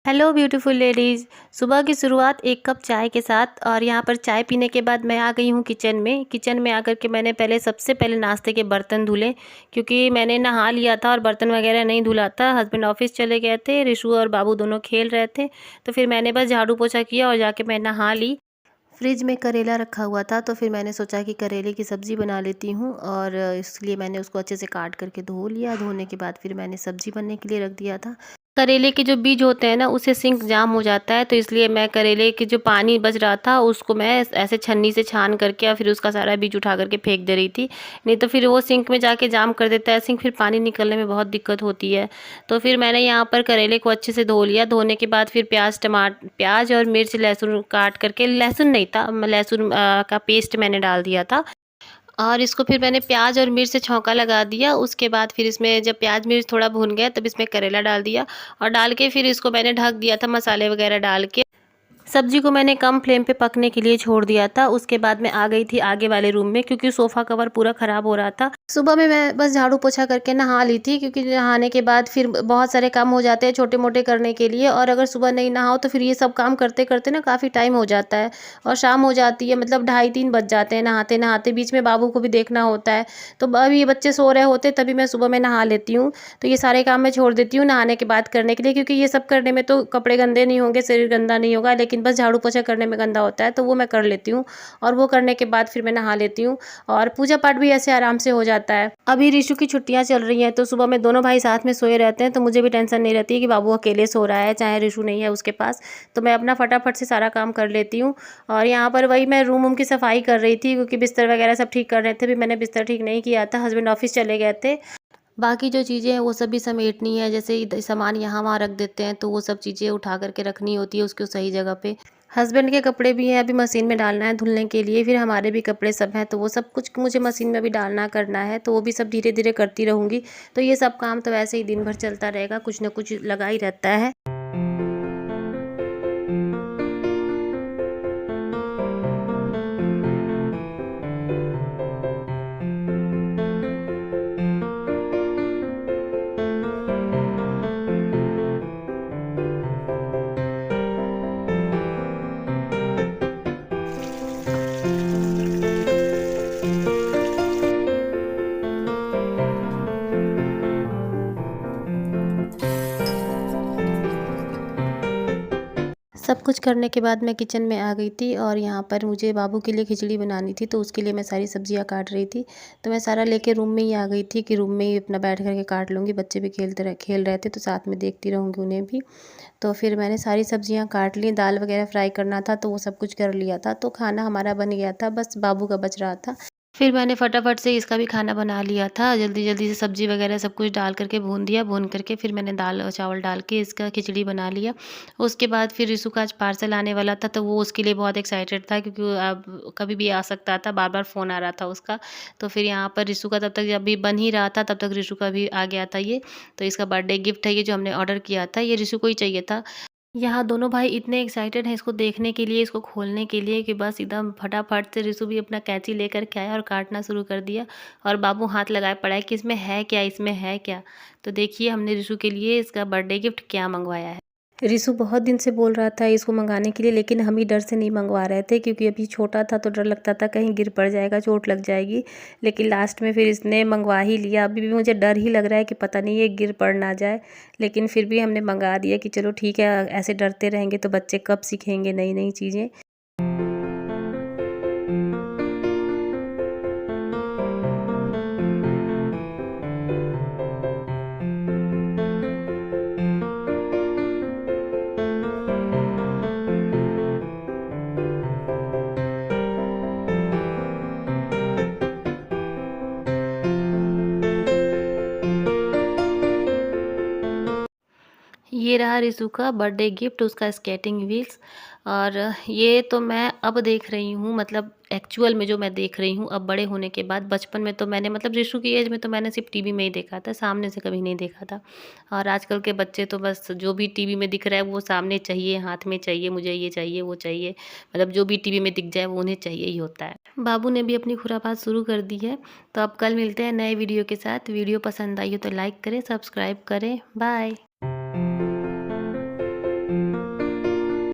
Hello beautiful ladies. सुबह की शुरुआत एक कप चाय के साथ, और यहाँ पर चाय पीने के बाद मैं आ गई हूँ किचन में आकर के मैंने सबसे पहले नाश्ते के बर्तन धुले, क्योंकि मैंने नहा लिया था और बर्तन वगैरह नहीं धुला था। हस्बैंड ऑफिस चले गए थे, रिशु और बाबू दोनों खेल रहे थे, तो फिर मैंने बस झाड़ू पोछा किया और जाके मैं नहा ली। फ्रिज में करेला रखा हुआ था, तो फिर मैंने सोचा कि करेले की सब्ज़ी बना लेती हूँ, और इसलिए मैंने उसको अच्छे से काट करके धो लिया। धोने के बाद फिर मैंने सब्ज़ी बनने के लिए रख दिया था। करेले के जो बीज होते हैं ना, उससे सिंक जाम हो जाता है, तो इसलिए मैं करेले के जो पानी बच रहा था उसको मैं ऐसे छन्नी से छान करके और फिर उसका सारा बीज उठा करके फेंक दे रही थी। नहीं तो फिर वो सिंक में जाके जाम कर देता है सिंक, फिर पानी निकलने में बहुत दिक्कत होती है। तो फिर मैंने यहाँ पर करेले को अच्छे से धो लिया। धोने के बाद फिर प्याज और मिर्च लहसुन काट करके, लहसुन नहीं था, लहसुन का पेस्ट मैंने डाल दिया था, और इसको फिर मैंने प्याज और मिर्च से छौंका लगा दिया। उसके बाद फिर इसमें जब प्याज मिर्च थोड़ा भून गया तब इसमें करेला डाल दिया, और डाल के फिर इसको मैंने ढक दिया था मसाले वगैरह डाल के। सब्जी को मैंने कम फ्लेम पे पकने के लिए छोड़ दिया था। उसके बाद मैं आ गई थी आगे वाले रूम में, क्योंकि सोफ़ा कवर पूरा ख़राब हो रहा था। सुबह में मैं बस झाड़ू पोछा करके नहा ली थी, क्योंकि नहाने के बाद फिर बहुत सारे काम हो जाते हैं छोटे मोटे करने के लिए, और अगर सुबह नहीं नहाओ तो फिर ये सब काम करते करते ना काफ़ी टाइम हो जाता है और शाम हो जाती है, मतलब 2:30-3 बज जाते हैं नहाते नहाते। बीच में बाबू को भी देखना होता है, तो अभी ये बच्चे सो रहे होते तभी मैं सुबह में नहा लेती हूँ। तो ये सारे काम मैं छोड़ देती हूँ नहाने के बाद करने के लिए, क्योंकि ये सब करने में तो कपड़े गंदे नहीं होंगे, शरीर गंदा नहीं होगा, लेकिन बस झाड़ू पोछा करने में गंदा होता है, तो वो मैं कर लेती हूँ। और वो करने के बाद फिर मैं नहा लेती हूँ, और पूजा पाठ भी ऐसे आराम से हो जाता है। अभी रिशु की छुट्टियां चल रही हैं, तो सुबह में दोनों भाई साथ में सोए रहते हैं, तो मुझे भी टेंशन नहीं रहती है कि बाबू अकेले सो रहा है चाहे रिशु नहीं है उसके पास। तो मैं अपना फटाफट से सारा काम कर लेती हूँ। और यहाँ पर वही मैं रूम की सफाई कर रही थी, क्योंकि बिस्तर वगैरह सब ठीक कर रहे थे। भी मैंने बिस्तर ठीक नहीं किया था, हस्बैंड ऑफिस चले गए थे। बाकी जो चीज़ें हैं वो सब भी समेटनी है, जैसे सामान यहाँ वहाँ रख देते हैं, तो वो सब चीज़ें उठा करके रखनी होती है उसको सही जगह पे। हस्बैंड के कपड़े भी हैं, अभी मशीन में डालना है धुलने के लिए, फिर हमारे भी कपड़े सब हैं, तो वो सब कुछ मुझे मशीन में भी डालना करना है, तो वो भी सब धीरे धीरे करती रहूँगी। तो ये सब काम तो वैसे ही दिन भर चलता रहेगा, कुछ ना कुछ लगा ही रहता है। सब कुछ करने के बाद मैं किचन में आ गई थी, और यहाँ पर मुझे बाबू के लिए खिचड़ी बनानी थी, तो उसके लिए मैं सारी सब्जियाँ काट रही थी। तो मैं सारा लेके रूम में ही आ गई थी कि रूम में ही अपना बैठ करके काट लूँगी। बच्चे भी खेल रहे थे, तो साथ में देखती रहूँगी उन्हें भी। तो फिर मैंने सारी सब्जियाँ काट ली, दाल वगैरह फ्राई करना था तो वो सब कुछ कर लिया था, तो खाना हमारा बन गया था, बस बाबू का बच रहा था। फिर मैंने फटाफट से इसका भी खाना बना लिया था, जल्दी जल्दी से सब्जी वगैरह सब कुछ डाल करके भून दिया। भून करके फिर मैंने दाल और चावल डाल के इसका खिचड़ी बना लिया। उसके बाद फिर रिशु का आज पार्सल आने वाला था, तो वो उसके लिए बहुत एक्साइटेड था, क्योंकि वो अब कभी भी आ सकता था, बार बार फ़ोन आ रहा था उसका। तो फिर यहाँ पर रिशु का तब तक जब भी बन ही रहा था, तब तक रिशु का भी आ गया था ये। तो इसका बर्थडे गिफ्ट है ये, जो हमने ऑर्डर किया था, ये रिशु को ही चाहिए था। यहाँ दोनों भाई इतने एक्साइटेड हैं इसको देखने के लिए, इसको खोलने के लिए, कि बस एकदम फटाफट से रिशु भी अपना कैंची लेकर के आया और काटना शुरू कर दिया, और बाबू हाथ लगाए पड़ा है कि इसमें है क्या, इसमें है क्या। तो देखिए हमने रिशु के लिए इसका बर्थडे गिफ्ट क्या मंगवाया है। रिशु बहुत दिन से बोल रहा था इसको मंगाने के लिए, लेकिन हम ही डर से नहीं मंगवा रहे थे, क्योंकि अभी छोटा था तो डर लगता था कहीं गिर पड़ जाएगा, चोट लग जाएगी। लेकिन लास्ट में फिर इसने मंगवा ही लिया। अभी भी मुझे डर ही लग रहा है कि पता नहीं ये गिर पड़ ना जाए, लेकिन फिर भी हमने मंगा दिया कि चलो ठीक है, ऐसे डरते रहेंगे तो बच्चे कब सीखेंगे नई नई चीज़ें। ये रहा रिशु का बर्थडे गिफ्ट, उसका स्केटिंग व्हील्स। और ये तो मैं अब देख रही हूँ, मतलब एक्चुअल में जो मैं देख रही हूँ अब बड़े होने के बाद। बचपन में तो मैंने, मतलब रिशु की एज में तो मैंने सिर्फ टीवी में ही देखा था, सामने से कभी नहीं देखा था। और आजकल के बच्चे तो बस जो भी टीवी में दिख रहा है वो सामने चाहिए, हाथ में चाहिए, मुझे ये चाहिए वो चाहिए, मतलब जो भी टीवी में दिख जाए वो उन्हें चाहिए ही होता है। बाबू ने भी अपनी खुरापात शुरू कर दी है। तो अब कल मिलते हैं नए वीडियो के साथ। वीडियो पसंद आई हो तो लाइक करें, सब्सक्राइब करें। बाय।